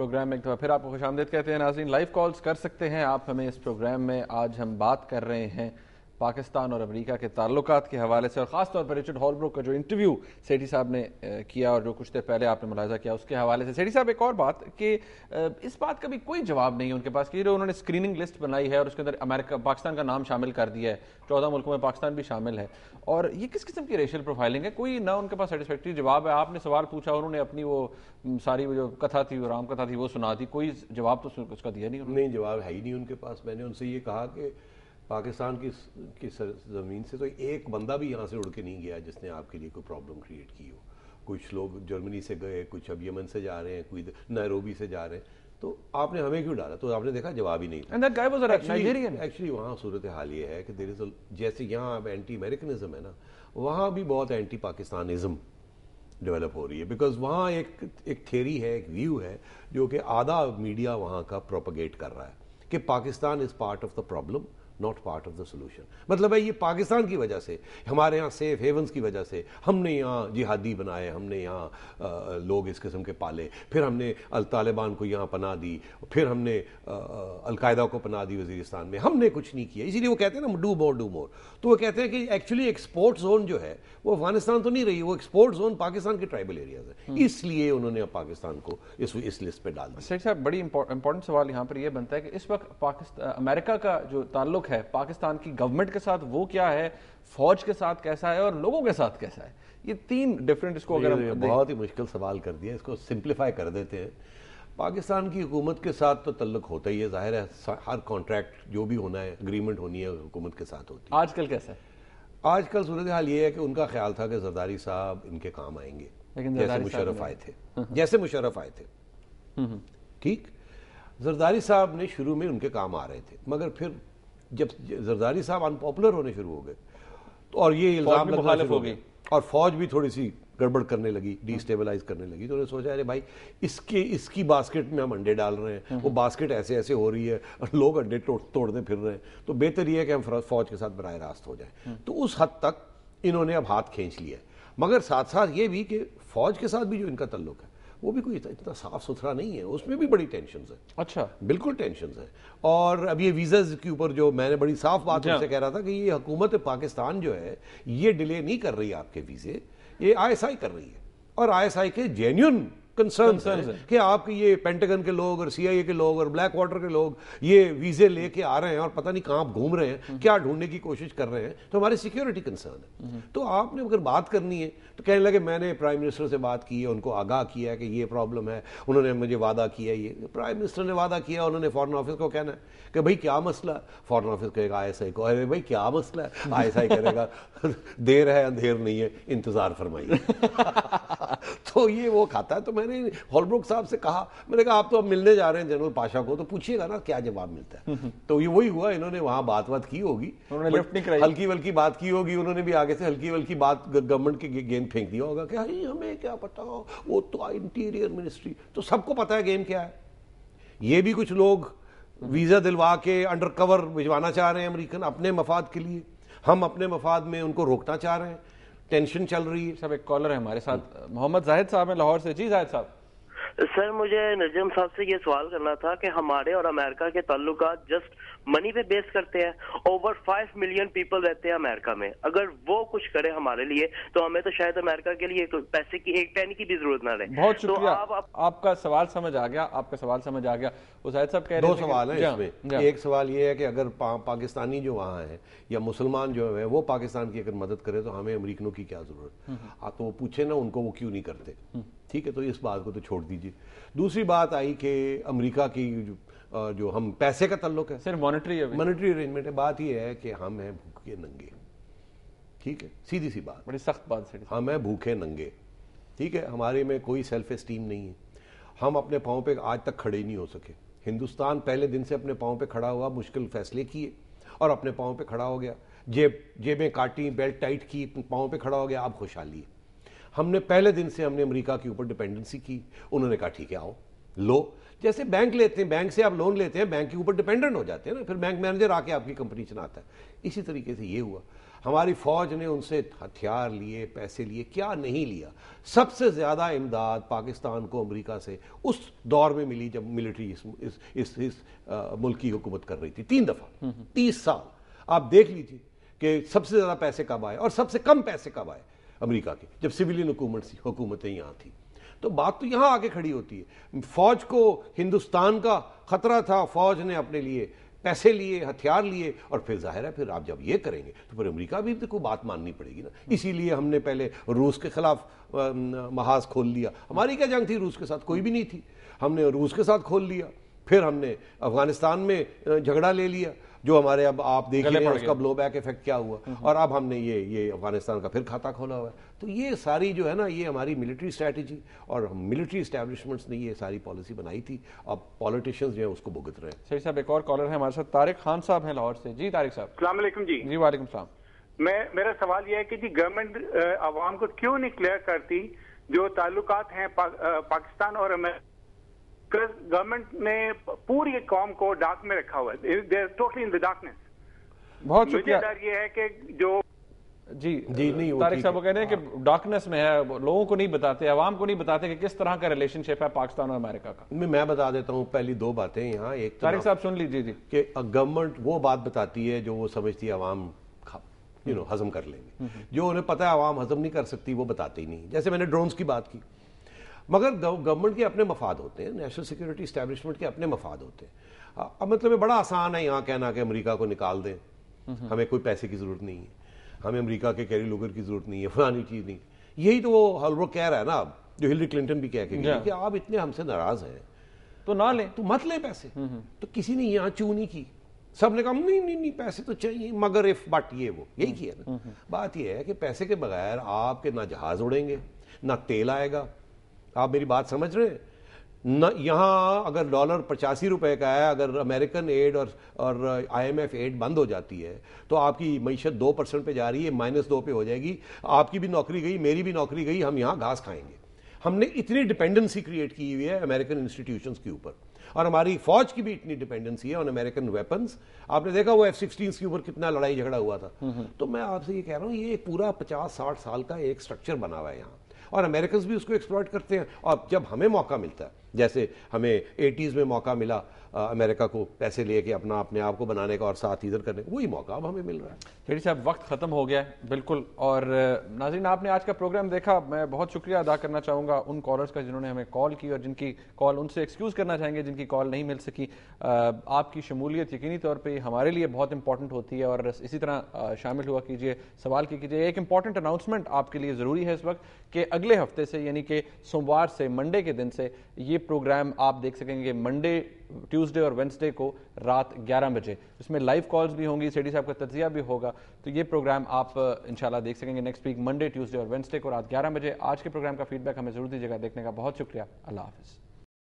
Programme में एक दफ़ा फिर आपको खुशामदीद कहते हैं। नाज़रीन, लाइव कॉल्स कर सकते हैं आप हमें इस प्रोग्राम में। आज हम बात कर रहे हैं पाकिस्तान और अमेरिका के ताल्लुकात के हवाले से, और ख़ास तौर पर रिचर्ड हॉलब्रूक का जो इंटरव्यू सेठी साहब ने किया और जो कुछ देर पहले आपने मुलाहिजा किया उसके हवाले से। सेठी साहब, एक और बात कि इस बात का भी कोई जवाब नहीं है उनके पास कि उन्होंने स्क्रीनिंग लिस्ट बनाई है और उसके अंदर अमेरिका पाकिस्तान का नाम शामिल कर दिया है, 14 मुल्कों में पाकिस्तान भी शामिल है, और ये किस किस्म की रेशियल प्रोफाइलिंग है? कोई ना उनके पास सेटिस्फैक्ट्री जवाब है। आपने सवाल पूछा, उन्होंने अपनी वो सारी वो जो कथा थी, वो राम कथा थी, वो सुना दी, कोई जवाब तो उसका दिया नहीं उन्होंने। नहीं, जवाब है ही नहीं उनके पास। मैंने उनसे ये कहा कि पाकिस्तान की ज़मीन से तो एक बंदा भी यहाँ से उड़ के नहीं गया जिसने आपके लिए कोई प्रॉब्लम क्रिएट की हो। कुछ लोग जर्मनी से गए, कुछ अब यमन से जा रहे हैं, कोई नैरोबी से जा रहे हैं, तो आपने हमें क्यों डाला? तो आपने देखा जवाब ही नहीं था। And that guy was a Nigerian. Actually वहाँ सूरत हाल ये है कि देयर इज जैसे यहाँ अब एंटी अमेरिकनिज्म है ना, वहाँ भी बहुत एंटी पाकिस्तानिज्म डेवलप हो रही है। बिकॉज वहाँ एक थ्योरी है, एक व्यू है जो कि आधा मीडिया वहाँ का प्रोपगेट कर रहा है कि Pakistan is part of the problem, not part of the solution. मतलब है ये पाकिस्तान की वजह से, हमारे यहाँ सेफ हेवंस की वजह से हमने यहाँ जिहादी बनाए, हमने यहाँ लोग इस किस्म के पाले, फिर हमने अल तालिबान को यहाँ पनाह दी, फिर हमने अलकायदा को पनाह दी वजीरिस्तान में, हमने कुछ नहीं किया। इसीलिए वो कहते हैं ना डू मोर। तो वो कहते हैं कि एक्चुअली एक्सपोर्ट जोन जो है वो अफगानिस्तान तो नहीं रही, वो एक्सपोर्ट जोन पाकिस्तान के ट्राइबल एरियाज है। इसलिए उन्होंने अब पाकिस्तान को इस लिस्ट पे डाल दिया। सेठ साहब, बड़ी इंपॉर्टेंट सवाल यहाँ पर यह बनता है कि इस वक्त पाकिस्तान अमेरिका का जो ताल्लुक है पाकिस्तान की गवर्नमेंट के साथ, वो क्या है, फौज के साथ कैसा है और लोगों के साथ कैसा है? ये तीन डिफरेंट, इसको अगर हम बहुत ही मुश्किल सवाल कर दिया, इसको सिंप्लीफाई कर देते हैं। पाकिस्तान की हुकूमत के साथ तो तल्लुक होता ही है, जाहिर है हर कॉन्ट्रैक्ट जो भी होना है, एग्रीमेंट होनी है, हुकूमत के साथ होती है। आजकल कैसा है? आजकल सूरत हाल ये है कि उनका ख्याल था कि जरदारी साहब इनके काम आएंगे, जैसे मुशर्रफ आए थे, जैसे मुशर्रफ आए थे। ठीक, जरदारी साहब ने शुरू में उनके काम आ रहे थे, मगर फिर जब जरदारी साहब अनपॉपुलर होने शुरू हो गए तो, और ये इल्जाम लगना शुरू हो गए, और फौज भी थोड़ी सी गड़बड़ करने लगी, डिस्टेबलाइज करने लगी, तो उन्होंने सोचा अरे भाई इसकी बास्केट में हम अंडे डाल रहे हैं, वो बास्केट ऐसे ऐसे हो रही है और लोग अंडे तोड़ने फिर रहे हैं, तो बेहतर ये है कि हम फौज के साथ बराह रास्त हो जाए। तो उस हद तक इन्होंने अब हाथ खींच लिया, मगर साथ साथ ये भी कि फौज के साथ भी जो इनका तल्लुक है वो भी कोई इतना साफ सुथरा नहीं है, उसमें भी बड़ी टेंशन है। अच्छा, बिल्कुल टेंशन है। और अब ये वीज़ाज के ऊपर जो मैंने बड़ी साफ बात उनसे कह रहा था कि ये हुकूमत पाकिस्तान जो है ये डिले नहीं कर रही आपके वीज़े, ये ISI कर रही है, और ISI के जेन्युइन कंसर्न्स हैं कि आपके ये पेंटागन के लोग और CIA के लोग और ब्लैक वाटर के लोग ये वीजे लेके आ रहे हैं और पता नहीं कहां घूम रहे हैं, क्या ढूंढने की कोशिश कर रहे हैं, तो हमारी सिक्योरिटी कंसर्न है। तो आपने अगर बात करनी है तो कहने लगे मैंने प्राइम मिनिस्टर से बात की है, उनको आगाह किया कि ये प्रॉब्लम है, उन्होंने मुझे वादा किया। ये प्राइम मिनिस्टर ने वादा किया, उन्होंने फॉरेन ऑफिस को कहना है कि भाई क्या मसला है, फॉरेन ऑफिस कहेगा ISI को अरे भाई क्या मसला है, ISI करेगा देर है अंधेर नहीं है, इंतजार फरमाइए। तो ये वो खाता है। तो मैंने हॉलब्रूक साहब से कहा, मैंने कहा आप तो अब मिलने जा रहे हैं जनरल पाशा को, तो पूछिएगा ना क्या जवाब मिलता है। तो ये वही हुआ, इन्होंने वहां बात की होगी, हल्की वल्की बात की होगी, उन्होंने भी आगे से हल्की वल्की बात गवर्नमेंट के गेंद फेंक दिया होगा कि अरे हमें क्या पता, वो तो इंटीरियर मिनिस्ट्री, तो सबको पता है गेम क्या है। ये भी कुछ लोग वीजा दिलवा के अंडर कवर भिजवाना चाह रहे हैं अमेरिकन अपने मफाद के लिए, हम अपने मफाद में उनको रोकना चाह रहे हैं, टेंशन चल रही है। सब एक कॉलर है हमारे साथ, मोहम्मद जाहिद साहब है लाहौर से। जी जाहिद साहब। सर, मुझे नजम साहब से ये सवाल करना था कि हमारे और अमेरिका के ताल्लुकात जस्ट मनी पे बेस करते हैं। ओवर 5 मिलियन पीपल रहते हैं अमेरिका में, अगर वो कुछ करे हमारे लिए तो हमें तो शायद अमेरिका के लिए पैसे की एक पैनी की भी जरूरत ना रहे। बहुत शुक्रिया। तो आपका सवाल समझ आ गया, आपका सवाल समझ आ गया। जाहिद साहब कह रहे हैं, 2 सवाल हैं इसमें। एक सवाल ये है कि अगर पाकिस्तानी जो वहाँ है या मुसलमान जो है वो पाकिस्तान की अगर मदद करे तो हमें अमेरिकनों की क्या जरूरत। आप तो वो पूछे ना उनको, वो क्यों नहीं करते। ठीक है, तो इस बात को तो छोड़ दीजिए। दूसरी बात आई कि अमेरिका की जो हम पैसे का तल्लुक है, सिर्फ मॉनेटरी अरेंजमेंट है। बात यह है कि हम हैं भूखे नंगे। ठीक है, सीधी सी बात, बड़ी सख्त बात है। हम हैं भूखे नंगे। ठीक है, हमारे में कोई सेल्फ एस्टीम नहीं है, हम अपने पाँव पे आज तक खड़े नहीं हो सके। हिंदुस्तान पहले दिन से अपने पाँव पे खड़ा हुआ, मुश्किल फैसले किए और अपने पाँव पे खड़ा हो गया, जेबें काटी, बेल्ट टाइट की, पाँव पे खड़ा हो गया, अब खुशहाली है। हमने पहले दिन से हमने अमेरिका के ऊपर डिपेंडेंसी की, उन्होंने कहा ठीक है आओ लो, जैसे बैंक लेते हैं, बैंक से आप लोन लेते हैं, बैंक के ऊपर डिपेंडेंट हो जाते हैं ना, फिर बैंक मैनेजर आके आपकी कंपनी चलाता है। इसी तरीके से ये हुआ। हमारी फौज ने उनसे हथियार लिए, पैसे लिए, क्या नहीं लिया। सबसे ज्यादा इमदाद पाकिस्तान को अमेरिका से उस दौर में मिली जब मिलिट्री इस मुल्क की हुकूमत कर रही थी 3 दफा 30 साल। आप देख लीजिए कि सबसे ज्यादा पैसे कब आए और सबसे कम पैसे कब आए अमेरिका के, जब सिविलियन हुकूमतें यहां थी। तो बात तो यहां आके खड़ी होती है। फौज को हिंदुस्तान का खतरा था, फौज ने अपने लिए पैसे लिए, हथियार लिए, और फिर जाहिर है फिर आप जब ये करेंगे तो फिर अमेरिका भी तो बात माननी पड़ेगी ना। इसीलिए हमने पहले रूस के खिलाफ महाज खोल लिया। हमारी क्या जंग थी रूस के साथ? कोई भी नहीं थी। हमने रूस के साथ खोल लिया, फिर हमने अफगानिस्तान में झगड़ा ले लिया, जो हमारे अब आप देख रहे हैं उसका ब्लो बैक इफेक्ट क्या हुआ, और अब हमने ये अफगानिस्तान का फिर खाता खोला हुआ है। तो ये सारी जो है ना, ये हमारी मिलिट्री स्ट्रैटेजी और मिलिट्री एस्टैब्लिशमेंट्स ने ये सारी पॉलिसी बनाई थी। अब पॉलिटिशियंस जो है उसको भुगत रहे हैं। सही साहब, एक और कॉलर है हमारे साथ, तारिक खान साहब हैं लाहौर से। जी तारिक साहब। अस्सलाम वालेकुम जी। जी वालेकुम सलाम। मेरा सवाल यह है कि जी गवर्नमेंट आवाम को क्यों नहीं क्लियर करती जो ताल्लुकात हैं पाकिस्तान और अमेरिका। गवर्नमेंट ने पूरी कौम को डार्क में रखा हुआ है, they are totally in the darkness. बहुत शुक्रिया। मुझे डर ये है कि जो जी नहीं, तारिक साहब वो कह रहे हैं कि डार्कनेस में है, लोगों को नहीं बताते, आवाम को नहीं बताते कि किस तरह का रिलेशनशिप है पाकिस्तान और अमेरिका का। मैं बता देता हूं पहली 2 बातें यहाँ। एक तो तारिक साहब सुन लीजिए जी, कि गवर्नमेंट वो बात बताती है जो वो समझती है आवाम हजम कर लेंगे। जो उन्हें पता है आवाम हजम नहीं कर सकती वो बताते ही नहीं। जैसे मैंने ड्रोन्स की बात की, मगर गवर्नमेंट के अपने मफाद होते हैं, नेशनल सिक्योरिटी एस्टैब्लिशमेंट के अपने मफाद होते हैं। अब मतलब ये बड़ा आसान है यहाँ कहना कि अमेरिका को निकाल दें, हमें कोई पैसे की जरूरत नहीं है, हमें अमेरिका के कैरी लूगर की जरूरत नहीं है, फलानी चीज नहीं। यही तो वो हॉलब्रुक कह रहा है ना, अब जो हिलरी क्लिंटन भी कह के गई कि आप इतने हमसे नाराज हैं तो ना लें, तो मत लें पैसे। तो किसी ने यहाँ चू नहीं की, सबने कहा नहीं पैसे तो चाहिए, मगर इफ बट ये वो यही किया ना। बात ये है कि पैसे के बगैर आपके ना जहाज उड़ेंगे, ना तेल आएगा। आप मेरी बात समझ रहे हैं न? यहां अगर डॉलर 85 रुपए का है, अगर अमेरिकन एड और IMF एड बंद हो जाती है तो आपकी मईशत 2% पे जा रही है, -2 पे हो जाएगी। आपकी भी नौकरी गई, मेरी भी नौकरी गई, हम यहां घास खाएंगे। हमने इतनी डिपेंडेंसी क्रिएट की हुई है अमेरिकन इंस्टीट्यूशंस के ऊपर, और हमारी फौज की भी इतनी डिपेंडेंसी है ऑन अमेरिकन वेपन्स। आपने देखा वो F-16 के ऊपर कितना लड़ाई झगड़ा हुआ था। तो मैं आपसे ये कह रहा हूं, ये पूरा 50-60 साल का एक स्ट्रक्चर बना हुआ है यहाँ, और अमेरिकन भी उसको एक्सप्लॉइट करते हैं। और जब हमें मौका मिलता है, जैसे हमें 80s में मौका मिला अमेरिका को पैसे लेके अपने आप को बनाने का और साथ इधर करने का, वही मौका अब हमें मिल रहा है। खेड़ी साहब वक्त खत्म हो गया है बिल्कुल। और नाज़रीन आपने आज का प्रोग्राम देखा, मैं बहुत शुक्रिया अदा करना चाहूँगा उन कॉलर्स का जिन्होंने हमें कॉल की, और जिनकी कॉल उनसे एक्सक्यूज़ करना चाहेंगे जिनकी कॉल नहीं मिल सकी। आपकी शमूलियत यकीनी तौर पर हमारे लिए बहुत इंपॉर्टेंट होती है, और इसी तरह शामिल हुआ कीजिए, सवाल कीजिए। एक इंपॉर्टेंट अनाउंसमेंट आपके लिए ज़रूरी है इस वक्त कि अगले हफ्ते से, यानी कि सोमवार से, मंडे के दिन से ये प्रोग्राम आप देख सकेंगे मंडे, ट्यूसडे और वेंसडे को रात 11 बजे। इसमें लाइव कॉल्स भी होंगी, सेठी साहब का तज्जिया भी होगा। तो ये प्रोग्राम आप इंशाल्लाह देख सकेंगे नेक्स्ट वीक मंडे, ट्यूसडे और वेंसडे को रात 11 बजे। आज के प्रोग्राम का फीडबैक हमें जरूर दीजिएगा। देखने का बहुत शुक्रिया। अल्लाह हाफिज़।